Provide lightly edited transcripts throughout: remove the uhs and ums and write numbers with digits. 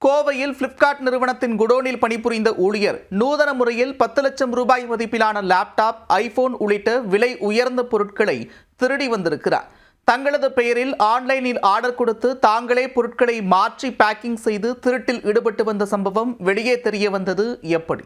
கோவையில் பிளிப்கார்ட் நிறுவனத்தின் குடோனில் பணிபுரிந்த ஊழியர் நூதன முறையில் 10 லட்சம் ரூபாய் மதிப்பிலான லேப்டாப், ஐபோன் உள்ளிட்ட விலை உயர்ந்த பொருட்களை திருடி வந்திருக்கிறார். தங்களது பெயரில் ஆன்லைனில் ஆர்டர் கொடுத்து தாங்களே பொருட்களை மாற்றி பேக்கிங் செய்து திருட்டில் ஈடுபட்டு வந்த சம்பவம் வெளியே தெரிய வந்தது எப்படி?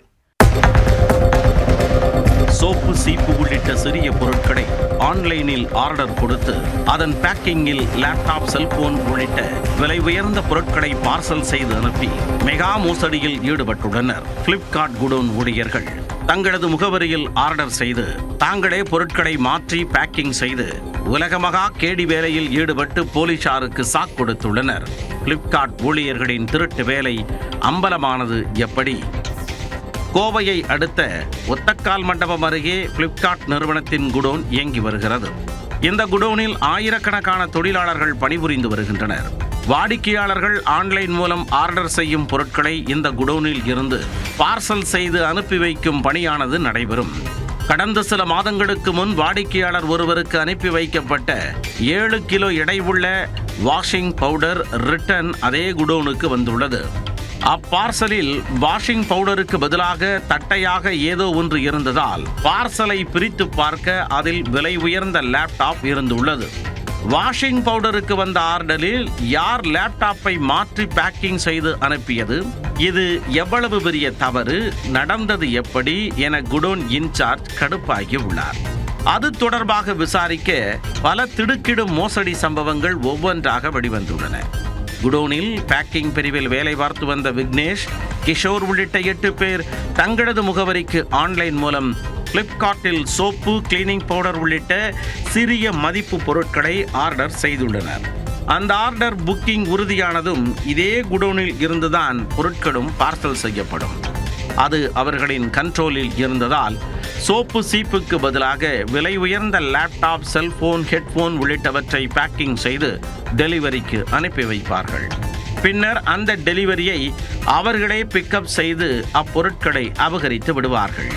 சோப்பு, சீப்பு உள்ளிட்ட சிறிய பொருட்களை ஆன்லைனில் ஆர்டர் கொடுத்து அதன் பேக்கிங்கில் லேப்டாப், செல்போன் உள்ளிட்ட விலை உயர்ந்த பொருட்களை பார்சல் செய்து அனுப்பி மெகா மோசடியில் ஈடுபட்டுள்ளனர். பிளிப்கார்ட் குடோன் ஊழியர்கள் தங்களது முகவரியில் ஆர்டர் செய்து தாங்களே பொருட்களை மாற்றி பேக்கிங் செய்து உலகமகா கேடி வேலையில் ஈடுபட்டு போலீசாருக்கு சாக் கொடுத்துள்ளனர். பிளிப்கார்ட் ஊழியர்களின் திருட்டு வேலை அம்பலமானது எப்படி? கோவையை அடுத்த ஒத்தக்கால் மண்டபம் அருகே பிளிப்கார்ட் நிறுவனத்தின் குடோன் இயங்கி வருகிறது. இந்த குடோனில் ஆயிரக்கணக்கான தொழிலாளர்கள் பணிபுரிந்து வருகின்றனர். வாடிக்கையாளர்கள் ஆன்லைன் மூலம் ஆர்டர் செய்யும் பொருட்களை இந்த குடோனில் இருந்து பார்சல் செய்து அனுப்பி வைக்கும் பணியானது நடைபெறும். கடந்த சில மாதங்களுக்கு முன் வாடிக்கையாளர் ஒருவருக்கு அனுப்பி வைக்கப்பட்ட 7 கிலோ எடையுள்ள வாஷிங் பவுடர் ரிட்டர்ன் அதே குடோனுக்கு வந்துள்ளது. அப்பார்சலில் வாஷிங் பவுடருக்கு பதிலாக தட்டையாக ஏதோ ஒன்று இருந்ததால் பார்சலை பிரித்து பார்க்க அதில் விலை உயர்ந்த லேப்டாப் இருந்துள்ளது. வாஷிங் பவுடருக்கு வந்த ஆர்டரில் யார் லேப்டாப்பை மாற்றி பேக்கிங் செய்து அனுப்பியது? இது எவ்வளவு பெரிய தவறு? நடந்தது எப்படி என குடோன் இன்சார்ஜ் கடுப்பாகி உள்ளார். அது தொடர்பாக விசாரிக்க பல திடுக்கிடும் மோசடி சம்பவங்கள் ஒவ்வொன்றாக வெளிவந்துள்ளன. குடோனில் பேக்கிங் பிரிவில் வேலை பார்த்து வந்த விக்னேஷ், கிஷோர் உள்ளிட்ட 8 பேர் தங்களது முகவரிக்கு ஆன்லைன் மூலம் பிளிப்கார்ட்டில் சோப்பு, கிளீனிங் பவுடர் உள்ளிட்ட சிறிய மதிப்பு பொருட்களை ஆர்டர் செய்துள்ளனர். அந்த ஆர்டர் புக்கிங் உறுதியானதும் இதே குடோனில் இருந்துதான் பொருட்களும் பார்சல் செய்யப்படும். அது அவர்களின் கண்ட்ரோலில் இருந்ததால் சோப்பு, சீப்புக்கு பதிலாக விலை உயர்ந்த லேப்டாப், செல்போன், ஹெட்போன் உள்ளிட்டவற்றை பேக்கிங் செய்து டெலிவரிக்கு அனுப்பி வைப்பார்கள். பின்னர் அந்த டெலிவரியை அவர்களே பிக்கப் செய்து அப்பொருட்களை அபகரித்து விடுவார்கள்.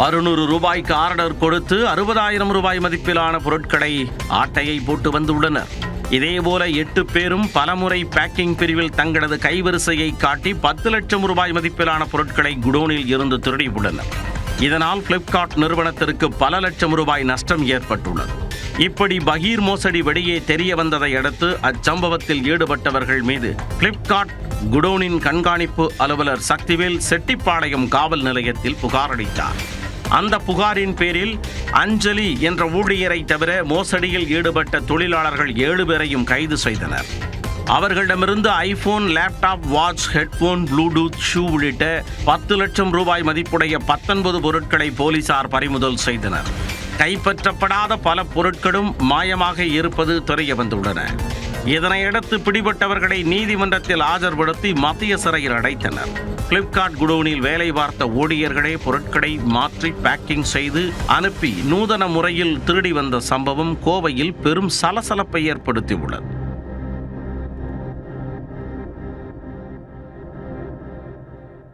600 ரூபாய்க்கு ஆர்டர் கொடுத்து 60,000 ரூபாய் மதிப்பிலான பொருட்களை ஆட்டையை போட்டு வந்துள்ளனர். இதேபோல 8 பேரும் பலமுறை பேக்கிங் பிரிவில் தங்களது கைவரிசையை காட்டி 10 லட்சம் ரூபாய் மதிப்பிலான பொருட்களை குடோனில் இருந்து திருடியுள்ளனர். இதனால் பிளிப்கார்ட் நிறுவனத்திற்கு பல லட்சம் ரூபாய் நஷ்டம் ஏற்பட்டுள்ளது. இப்படி பகீர் மோசடி வெளியே தெரிய வந்ததை அடுத்து அச்சம்பவத்தில் ஈடுபட்டவர்கள் மீது பிளிப்கார்ட் குடோனின் கண்காணிப்பு அலுவலர் சக்திவேல் செட்டிப்பாளையம் காவல் நிலையத்தில் புகார் அளித்தார். அந்த புகாரின் பேரில் அஞ்சலி என்ற ஊழியரை தவிர மோசடியில் ஈடுபட்ட தொழிலாளர்கள் 7 பேரையும் கைது செய்தனர். அவர்களிடமிருந்து iPhone, laptop, watch, headphone, Bluetooth, shoe உள்ளிட்ட 10 லட்சம் ரூபாய் மதிப்புடைய 19 பொருட்களை போலீசார் பறிமுதல் செய்தனர். கைப்பற்றப்படாத பல பொருட்களும் மாயமாக இருப்பது தெரிய வந்துள்ளன. இதனையடுத்து பிடிபட்டவர்களை நீதிமன்றத்தில் ஆஜர்படுத்தி மத்திய சிறையில் அடைத்தனர். பிளிப்கார்ட் குடோனில் வேலை பார்த்த ஊழியர்களே பொருட்களை மாற்றி பேக்கிங் செய்து அனுப்பி நூதன முறையில் திருடி வந்த சம்பவம் கோவையில் பெரும் சலசலப்பை ஏற்படுத்தியுள்ளது.